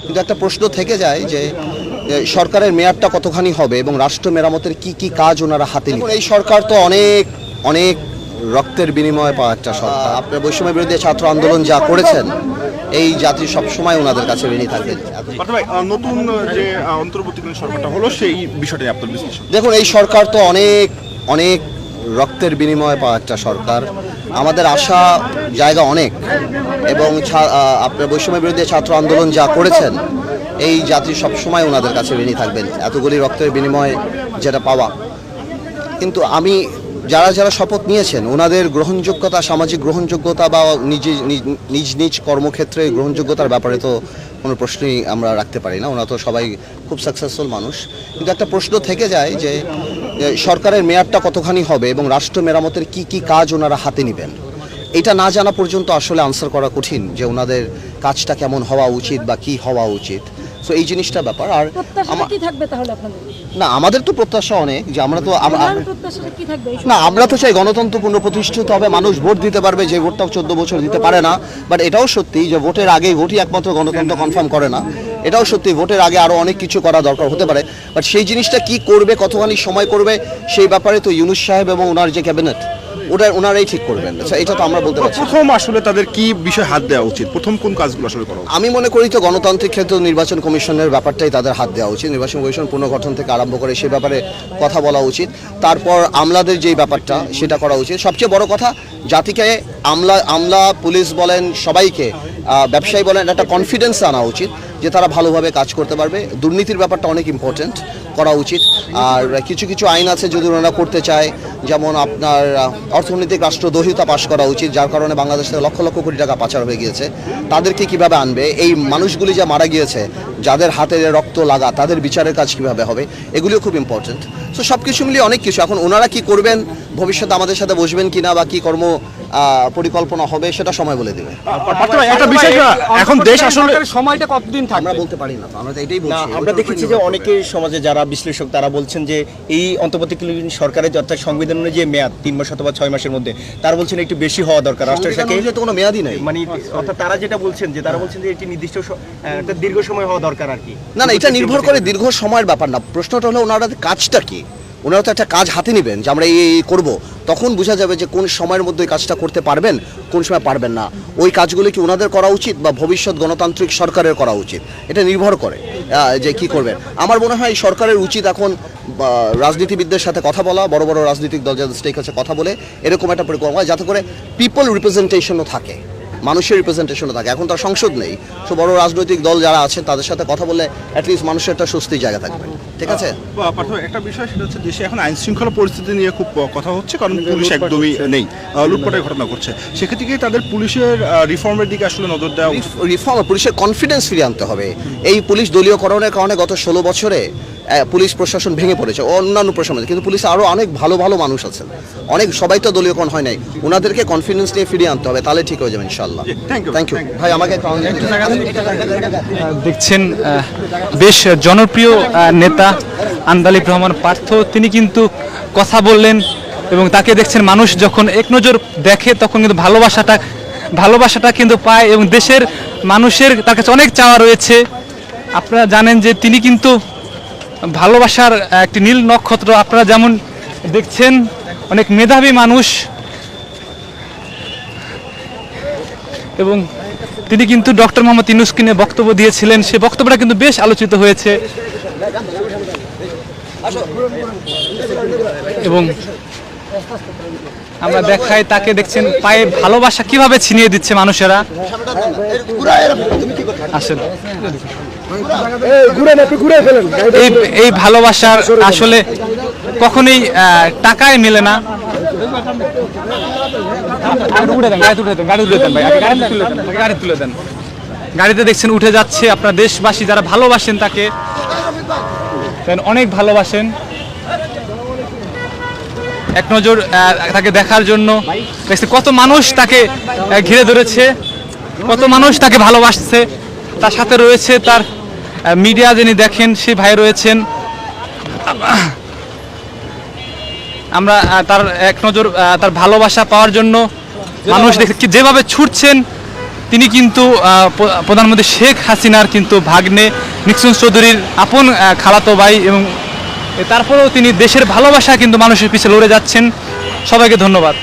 কিন্তু একটা প্রশ্ন থেকে যায় যে সরকারের মেয়াদটা কতখানি হবে এবং রাষ্ট্র মেরামতের কি কি কাজ ওনারা হাতে নেবেন। এই সরকার তো অনেক অনেক রক্তের বিনিময়ে পাওয়া একটা সরকার। আপনার বৈষম্য বিরোধী ছাত্র আন্দোলন যা করেছেন এই জাতি সবসময় ওনাদের কাছে ঋণী থাকবেন। নতুন যে অন্তর্বর্তীকালীন সরকারটা হলো সেই বিষয়টা আপনার বিশ্লেষণ। দেখুন, এই সরকার তো অনেক অনেক রক্তের বিনিময়ে পাওয়া একটা সরকার। আমাদের আশা জায়গা অনেক, এবং আপনার বৈষম্য বিরোধী ছাত্র আন্দোলন যা করেছেন এই জাতি সবসময় ওনাদের কাছে ঋণী থাকবেন, এতগুলি রক্তের বিনিময়ে যেটা পাওয়া। কিন্তু আমি যারা যারা শপথ নিয়েছেন ওনাদের গ্রহণযোগ্যতা, সামাজিক গ্রহণযোগ্যতা বা নিজ নিজ কর্মক্ষেত্রে গ্রহণযোগ্যতার ব্যাপারে তো কোনো প্রশ্নই আমরা রাখতে পারি না। ওনারা তো সবাই খুব সাকসেসফুল মানুষ। কিন্তু একটা প্রশ্ন থেকে যায় যে সরকারের মেয়াদটা কতখানি হবে এবং রাষ্ট্র মেরামতের কি কি কাজ ওনারা হাতে নেবেন। এটা না জানা পর্যন্ত আসলে আনসার করা কঠিন যে ওনাদের কাজটা কেমন হওয়া উচিত বা কি হওয়া উচিত। সো এই জিনিসটা ব্যাপার। আর কি থাকবে তাহলে আপনাদের? না, আমাদের তো প্রত্যাশা অনেক যে আমরা তো না, আমরা তো চাই গণতন্ত্র পুনঃপ্রতিষ্ঠিত হবে, মানুষ ভোট দিতে পারবে, যে ভোটটাও 14 বছর দিতে পারে না। বাট এটাও সত্যি যে ভোটের আগে ভোটই একমাত্র গণতন্ত্র কনফার্ম করে না। এটাও সত্যি ভোটের আগে আরও অনেক কিছু করা দরকার হতে পারে। বাট সেই জিনিসটা কি করবে, কতখানি সময় করবে, সেই ব্যাপারে তো ইউনূস সাহেব এবং ওনার যে ক্যাবিনেট ওনারাই ঠিক করবেন। এটা তো আমরা বলতে পারছি। প্রথম আসলে তাদের কি বিষয় হাত দেওয়া উচিত, প্রথম কোন কাজগুলো আসলে করা উচিত? আমি মনে করি তো গণতান্ত্রিক ক্ষেত্রে নির্বাচন কমিশনের ব্যাপারটাই তাদের হাত দেওয়া উচিত। নির্বাচন কমিশন পুনর্গঠন থেকে আরম্ভ করে সে ব্যাপারে কথা বলা উচিত। তারপর আমলাদের যেই ব্যাপারটা সেটা করা উচিত। সবচেয়ে বড় কথা, জাতিকে আমলা পুলিশ বলেন, সবাইকে ব্যবসায়ী বলেন, একটা কনফিডেন্স আনা উচিত যে তারা ভালোভাবে কাজ করতে পারবে। দুর্নীতির ব্যাপারটা অনেক ইম্পর্টেন্ট, করা উচিত। আর কিছু কিছু আইন আছে যদি ওনারা করতে চায়, যেমন আপনার অর্থনৈতিক রাষ্ট্রদ্রোহিতা পাশ করা উচিত, যার কারণে বাংলাদেশ থেকে লক্ষ লক্ষ কোটি টাকা পাচার হয়ে গিয়েছে। তাদেরকে কিভাবে আনবে, এই মানুষগুলি যা মারা গিয়েছে যাদের হাতে রক্ত লাগা, তাদের বিচারের কাজ কিভাবে হবে, এগুলিও খুব ইম্পর্টেন্ট। সো সব কিছু মিলিয়ে অনেক কিছু। এখন ওনারা কি করবেন, ভবিষ্যতে আমাদের সাথে বসবেন কিনা বা কি কর্ম পরিকল্পনা হবে সেটা সময় বলে দেবে। একটা বিষয়, এখন দেশ আসলে সময়টা কতদিন থাকবে আমরা বলতে পারি না, আমরা তো এটাই বলছি। আমরা দেখেছি যে অনেকেই সমাজে যারা বিশ্লেষক তারা বলছেন যে এই অন্তর্বর্তীকালীন সরকারের অর্থাৎ সংবিধান অনুযায়ী মেয়াদ 3 মাস অথবা 6 মাসের মধ্যে, তারা বলছেন একটু বেশি হওয়া দরকার। রাষ্ট্রের সাথে তো কোনো মেয়াদই নাই, মানে অর্থাৎ তারা যেটা বলছেন যে তারা বলছেন যে এটি নির্দিষ্ট একটা দীর্ঘ সময় হওয়া দরকার আর কি। না, এটা নির্ভর করে দীর্ঘ সময়ের ব্যাপার না। প্রশ্নটা হলো ওনারা কাজটা কি, ওনারা তো একটা কাজ হাতে নেবেন যে আমরা এই করব, তখন বোঝা যাবে যে কোন সময়ের মধ্যে ওই কাজটা করতে পারবেন, কোন সময় পারবেন না। ওই কাজগুলো কি ওনাদের করা উচিত বা ভবিষ্যৎ গণতান্ত্রিক সরকারের করা উচিত, এটা নির্ভর করে যে কি করবেন। আমার মনে হয় সরকারের উচিত এখন রাজনীতিবিদদের সাথে কথা বলা, বড় বড় রাজনৈতিক দল যাদের স্টেক আছে কথা বলে এরকম একটা পরিকল্পনা, যাতে করে পিপল রিপ্রেজেন্টেশনও থাকে, মানুষের রিপ্রেজেন্টেশনও থাকে। এখন তার সংসদ নেই, তো বড় রাজনৈতিক দল যারা আছে তাদের সাথে কথা বললে অ্যাটলিস্ট মানুষের একটা স্বস্তির জায়গা থাকবে। ঠিক আছে। একটা বিষয় সেটা হচ্ছে দেশে এখন আইন শৃঙ্খলা পরিস্থিতি নিয়ে খুব কথা হচ্ছে, কারণ পুলিশ একদমই নেই, লুটপাটের ঘটনা ঘটছে। সেক্ষেত্রে কি তাদের পুলিশের রিফর্মের দিকে আসলে নজর দেওয়া? রিফর্ম, পুলিশের কনফিডেন্স ফিরিয়ে আনতে হবে। এই পুলিশ দলীয়করণের কারণে গত 16 বছরে পুলিশ প্রশাসন ভেঙে পড়েছে, অন্যান্য প্রশাসন, কিন্তু পুলিশে আরও অনেক ভালো ভালো মানুষ আছেন, অনেক, সবাই তো দলীয়করণ হয় নাই। ওনাদেরকে কনফিডেন্স নিয়ে ফিরিয়ে আনতে হবে, তাহলে ঠিক হয়ে যাবে ইনশাআল্লাহ। থ্যাংক ইউ ভাই। আমাকে দেখছেন বেশ জনপ্রিয় নেতা আন্দালিব রহমান পার্থ, তিনি কিন্তু কথা বললেন এবং তাকে দেখছেন মানুষ যখন এক নজর দেখে তখন কিন্তু ভালোবাসাটা কিন্তু পায় এবং দেশের মানুষের তার কাছে অনেক চাওয়া রয়েছে। আপনারা জানেন যে তিনি কিন্তু ভালোবাসার একটি নীল নক্ষত্র। আপনারা যেমন দেখছেন অনেক মেধাবী মানুষ এবং তিনি কিন্তু ডক্টর মোহাম্মদ ইউনূসকে নিয়ে বক্তব্য দিয়েছিলেন, সে বক্তব্যটা কিন্তু বেশ আলোচিত হয়েছে এবং আমরা দেখাই তাকে, দেখছেন পায়ে ভালোবাসা কিভাবে ছিনিয়ে দিচ্ছে মানুষেরা। আসেন, এই ভালোবাসার আসলে কখনোই টাকায় মেলে না। গাড়িতে দেখছেন উঠে যাচ্ছে। আপনার দেশবাসী যারা ভালোবাসেন তাকে, অনেক ভালোবাসেন, এক নজর তাকে দেখার জন্য কত মানুষ তাকে ঘিরে ধরেছে, কত মানুষ তাকে ভালোবাসছে। তার সাথে রয়েছে তার মিডিয়া, যিনি দেখেন সেই ভাই রয়েছেন। আমরা তার এক নজর তার ভালোবাসা পাওয়ার জন্য মানুষ দেখে যেভাবে ছুটছেন, তিনি কিন্তু প্রধানমন্ত্রী শেখ হাসিনার কিন্তু ভাগ্নে নিক্সন চৌধুরীর আপন খালাতো ভাই, এবং তারপরেও তিনি দেশের ভালোবাসা কিন্তু মানুষের পিছিয়ে লড়ে যাচ্ছেন। সবাইকে ধন্যবাদ।